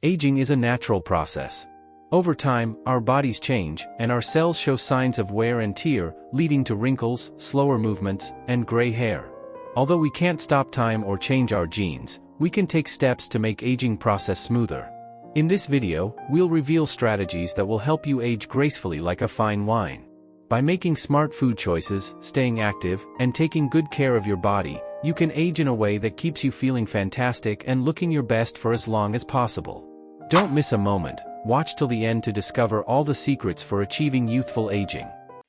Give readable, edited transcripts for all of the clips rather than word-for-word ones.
Aging is a natural process. Over time, our bodies change, and our cells show signs of wear and tear, leading to wrinkles, slower movements, and gray hair. Although we can't stop time or change our genes, we can take steps to make aging process smoother. In this video, we'll reveal strategies that will help you age gracefully like a fine wine. By making smart food choices, staying active, and taking good care of your body, you can age in a way that keeps you feeling fantastic and looking your best for as long as possible. Don't miss a moment. Watch till the end to discover all the secrets for achieving youthful aging.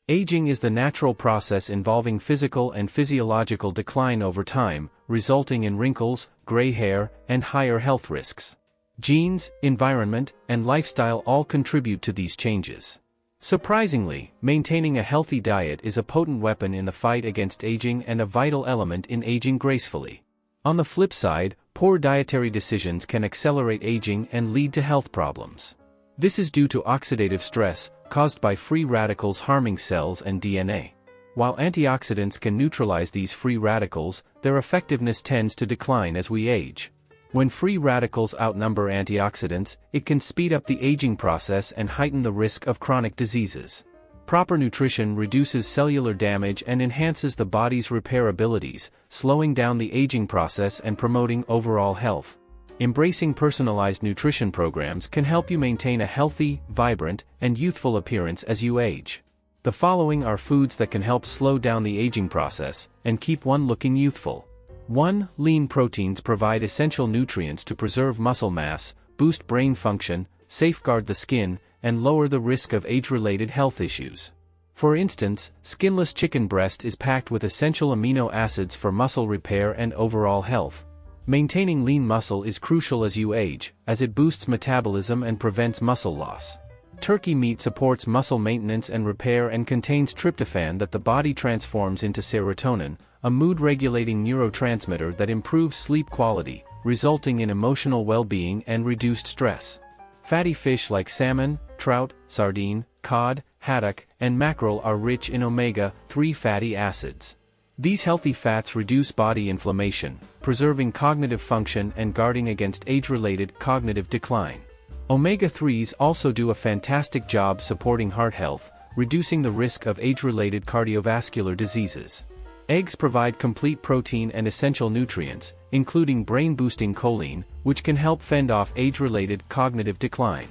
Aging is the natural process involving physical and physiological decline over time, resulting in wrinkles, gray hair, and higher health risks. Genes, environment, and lifestyle all contribute to these changes. Surprisingly, maintaining a healthy diet is a potent weapon in the fight against aging and a vital element in aging gracefully. On the flip side, poor dietary decisions can accelerate aging and lead to health problems. This is due to oxidative stress, caused by free radicals harming cells and DNA. While antioxidants can neutralize these free radicals, their effectiveness tends to decline as we age. When free radicals outnumber antioxidants, it can speed up the aging process and heighten the risk of chronic diseases. Proper nutrition reduces cellular damage and enhances the body's repair abilities, slowing down the aging process and promoting overall health. Embracing personalized nutrition programs can help you maintain a healthy, vibrant, and youthful appearance as you age. The following are foods that can help slow down the aging process and keep one looking youthful. 1. Lean proteins provide essential nutrients to preserve muscle mass, boost brain function, safeguard the skin, and lower the risk of age-related health issues. For instance, skinless chicken breast is packed with essential amino acids for muscle repair and overall health. Maintaining lean muscle is crucial as you age, as it boosts metabolism and prevents muscle loss. Turkey meat supports muscle maintenance and repair and contains tryptophan that the body transforms into serotonin, a mood-regulating neurotransmitter that improves sleep quality, resulting in emotional well-being and reduced stress. Fatty fish like salmon, trout, sardine, cod, haddock, and mackerel are rich in omega-3 fatty acids. These healthy fats reduce body inflammation, preserving cognitive function and guarding against age-related cognitive decline. Omega-3s also do a fantastic job supporting heart health, reducing the risk of age-related cardiovascular diseases. Eggs provide complete protein and essential nutrients, including brain-boosting choline, which can help fend off age-related cognitive decline.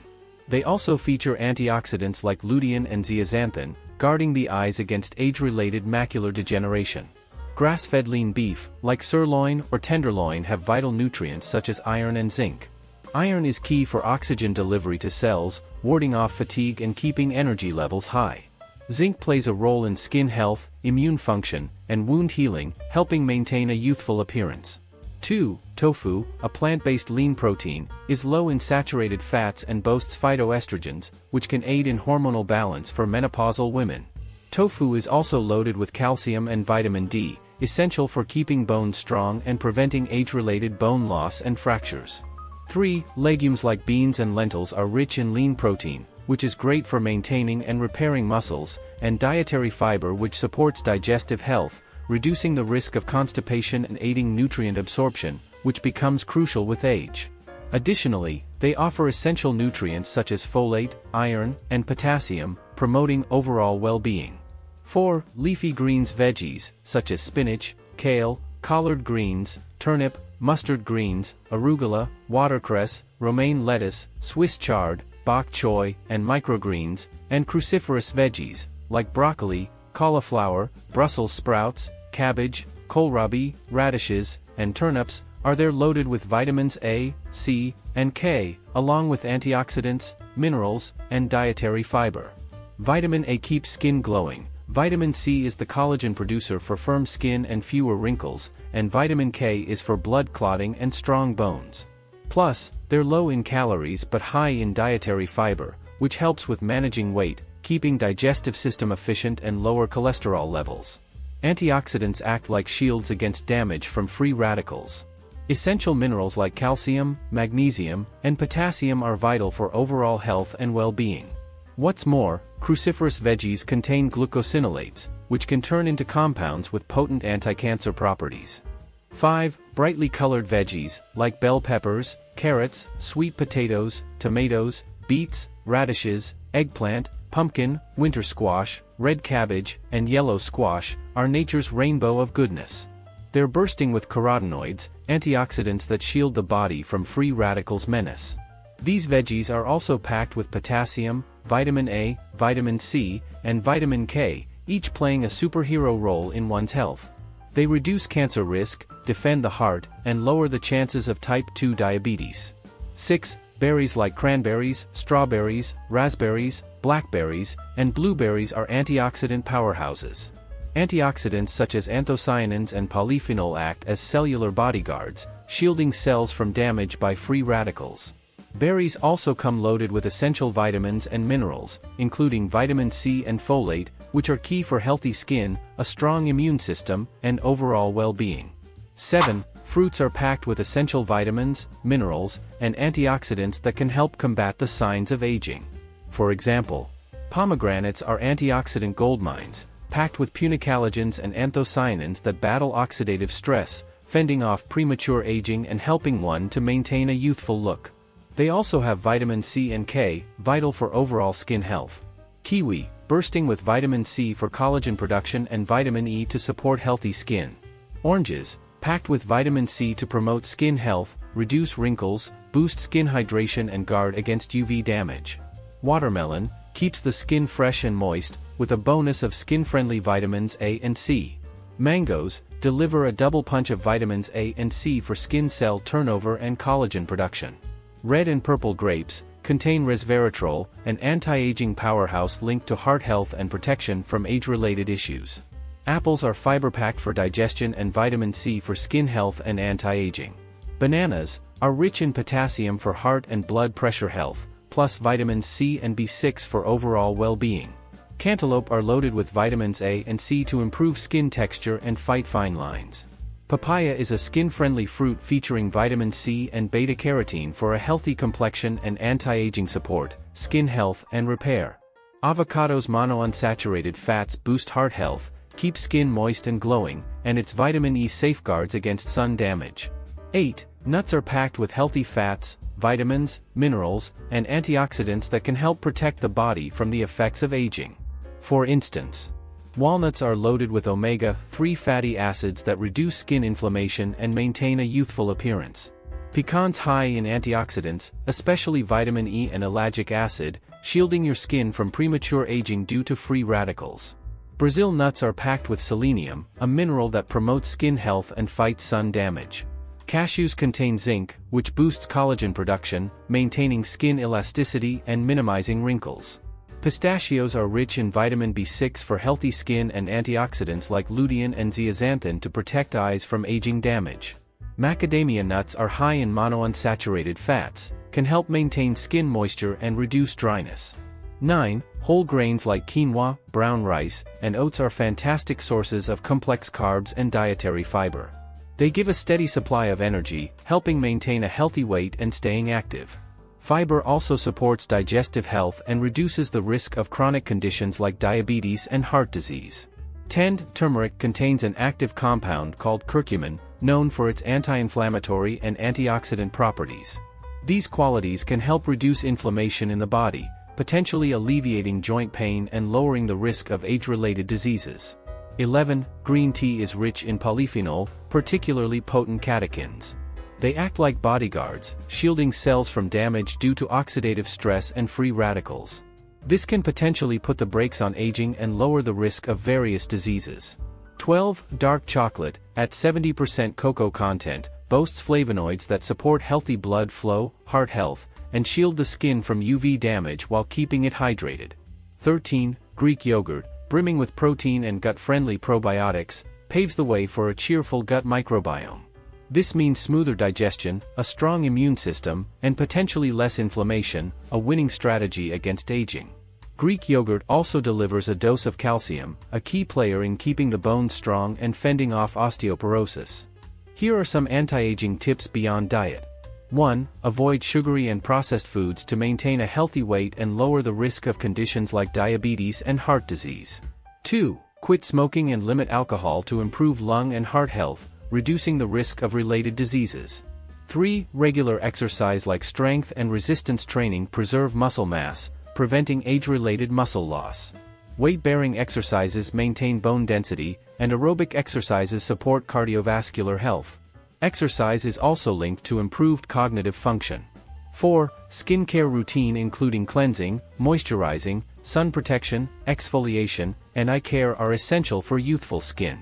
They also feature antioxidants like lutein and zeaxanthin, guarding the eyes against age-related macular degeneration. Grass-fed lean beef, like sirloin or tenderloin, have vital nutrients such as iron and zinc. Iron is key for oxygen delivery to cells, warding off fatigue and keeping energy levels high. Zinc plays a role in skin health, immune function, and wound healing, helping maintain a youthful appearance. 2. Tofu, a plant-based lean protein, is low in saturated fats and boasts phytoestrogens, which can aid in hormonal balance for menopausal women. Tofu is also loaded with calcium and vitamin D, essential for keeping bones strong and preventing age-related bone loss and fractures. 3. Legumes like beans and lentils are rich in lean protein, which is great for maintaining and repairing muscles, and dietary fiber, which supports digestive health, reducing the risk of constipation and aiding nutrient absorption, which becomes crucial with age. Additionally, they offer essential nutrients such as folate, iron, and potassium, promoting overall well-being. 4. Leafy greens veggies, such as spinach, kale, collard greens, turnip, mustard greens, arugula, watercress, romaine lettuce, Swiss chard, bok choy, and microgreens, and cruciferous veggies, like broccoli, cauliflower, Brussels sprouts, cabbage, kohlrabi, radishes, and turnips, are there loaded with vitamins A, C, and K, along with antioxidants, minerals, and dietary fiber. Vitamin A keeps skin glowing. Vitamin C is the collagen producer for firm skin and fewer wrinkles, and vitamin K is for blood clotting and strong bones. Plus, they're low in calories but high in dietary fiber, which helps with managing weight, keeping digestive system efficient and lower cholesterol levels. Antioxidants act like shields against damage from free radicals. Essential minerals like calcium, magnesium, and potassium are vital for overall health and well-being. What's more, cruciferous veggies contain glucosinolates, which can turn into compounds with potent anti-cancer properties. 5. brightly colored veggies, like bell peppers, carrots, sweet potatoes, tomatoes, beets, radishes, eggplant, pumpkin, winter squash, red cabbage, and yellow squash, are nature's rainbow of goodness. They're bursting with carotenoids, antioxidants that shield the body from free radicals' menace. These veggies are also packed with potassium, vitamin A, vitamin C, and vitamin K, each playing a superhero role in one's health. They reduce cancer risk, defend the heart, and lower the chances of type 2 diabetes. 6. Berries like cranberries, strawberries, raspberries, blackberries, and blueberries are antioxidant powerhouses. Antioxidants such as anthocyanins and polyphenol act as cellular bodyguards, shielding cells from damage by free radicals. Berries also come loaded with essential vitamins and minerals, including vitamin C and folate, which are key for healthy skin, a strong immune system, and overall well-being. 7. Fruits are packed with essential vitamins, minerals, and antioxidants that can help combat the signs of aging. For example, pomegranates are antioxidant goldmines, packed with punicalagins and anthocyanins that battle oxidative stress, fending off premature aging and helping one to maintain a youthful look. They also have vitamin C and K, vital for overall skin health. Kiwi, bursting with vitamin C for collagen production and vitamin E to support healthy skin. Oranges, packed with vitamin C to promote skin health, reduce wrinkles, boost skin hydration and guard against UV damage. Watermelon, keeps the skin fresh and moist, with a bonus of skin-friendly vitamins A and C. Mangoes, deliver a double punch of vitamins A and C for skin cell turnover and collagen production. Red and purple grapes, contain resveratrol, an anti-aging powerhouse linked to heart health and protection from age-related issues. Apples are fiber-packed for digestion and vitamin C for skin health and anti-aging. Bananas are rich in potassium for heart and blood pressure health, plus vitamins C and B6 for overall well-being. Cantaloupe are loaded with vitamins A and C to improve skin texture and fight fine lines. Papaya is a skin-friendly fruit featuring vitamin C and beta-carotene for a healthy complexion and anti-aging support, skin health and repair. Avocado's monounsaturated fats boost heart health, keep skin moist and glowing, and its vitamin E safeguards against sun damage. 8. Nuts are packed with healthy fats, vitamins, minerals, and antioxidants that can help protect the body from the effects of aging. For instance, walnuts are loaded with omega-3 fatty acids that reduce skin inflammation and maintain a youthful appearance. Pecans high in antioxidants, especially vitamin E and ellagic acid, shielding your skin from premature aging due to free radicals. Brazil nuts are packed with selenium, a mineral that promotes skin health and fights sun damage. Cashews contain zinc, which boosts collagen production, maintaining skin elasticity and minimizing wrinkles. Pistachios are rich in vitamin B6 for healthy skin and antioxidants like lutein and zeaxanthin to protect eyes from aging damage. Macadamia nuts are high in monounsaturated fats, can help maintain skin moisture and reduce dryness. 9. Whole grains like quinoa, brown rice, and oats are fantastic sources of complex carbs and dietary fiber. They give a steady supply of energy, helping maintain a healthy weight and staying active. Fiber also supports digestive health and reduces the risk of chronic conditions like diabetes and heart disease. 10. Turmeric contains an active compound called curcumin, known for its anti-inflammatory and antioxidant properties. These qualities can help reduce inflammation in the body, potentially alleviating joint pain and lowering the risk of age-related diseases. 11. Green tea is rich in polyphenol, particularly potent catechins. They act like bodyguards, shielding cells from damage due to oxidative stress and free radicals. This can potentially put the brakes on aging and lower the risk of various diseases. 12. Dark chocolate, at 70% cocoa content, boasts flavonoids that support healthy blood flow, heart health, and shield the skin from UV damage while keeping it hydrated. 13. Greek yogurt, brimming with protein and gut-friendly probiotics, paves the way for a cheerful gut microbiome. This means smoother digestion, a strong immune system, and potentially less inflammation, a winning strategy against aging. Greek yogurt also delivers a dose of calcium, a key player in keeping the bones strong and fending off osteoporosis. Here are some anti-aging tips beyond diet. 1. Avoid sugary and processed foods to maintain a healthy weight and lower the risk of conditions like diabetes and heart disease. 2. Quit smoking and limit alcohol to improve lung and heart health, reducing the risk of related diseases. 3. Regular exercise like strength and resistance training preserve muscle mass, preventing age-related muscle loss. Weight-bearing exercises maintain bone density, and aerobic exercises support cardiovascular health. Exercise is also linked to improved cognitive function. 4. Skincare routine including cleansing, moisturizing, sun protection, exfoliation, and eye care are essential for youthful skin.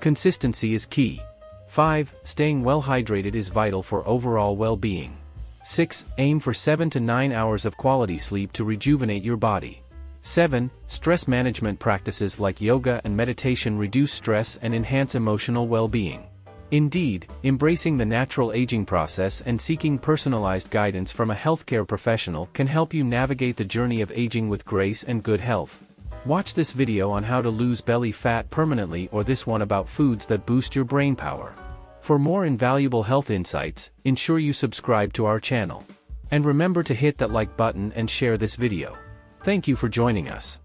Consistency is key. 5. Staying well hydrated is vital for overall well-being. 6. Aim for 7 to 9 hours of quality sleep to rejuvenate your body. 7. Stress management practices like yoga and meditation reduce stress and enhance emotional well-being. Indeed, embracing the natural aging process and seeking personalized guidance from a healthcare professional can help you navigate the journey of aging with grace and good health. Watch this video on how to lose belly fat permanently or this one about foods that boost your brain power. For more invaluable health insights, ensure you subscribe to our channel. And remember to hit that like button and share this video. Thank you for joining us.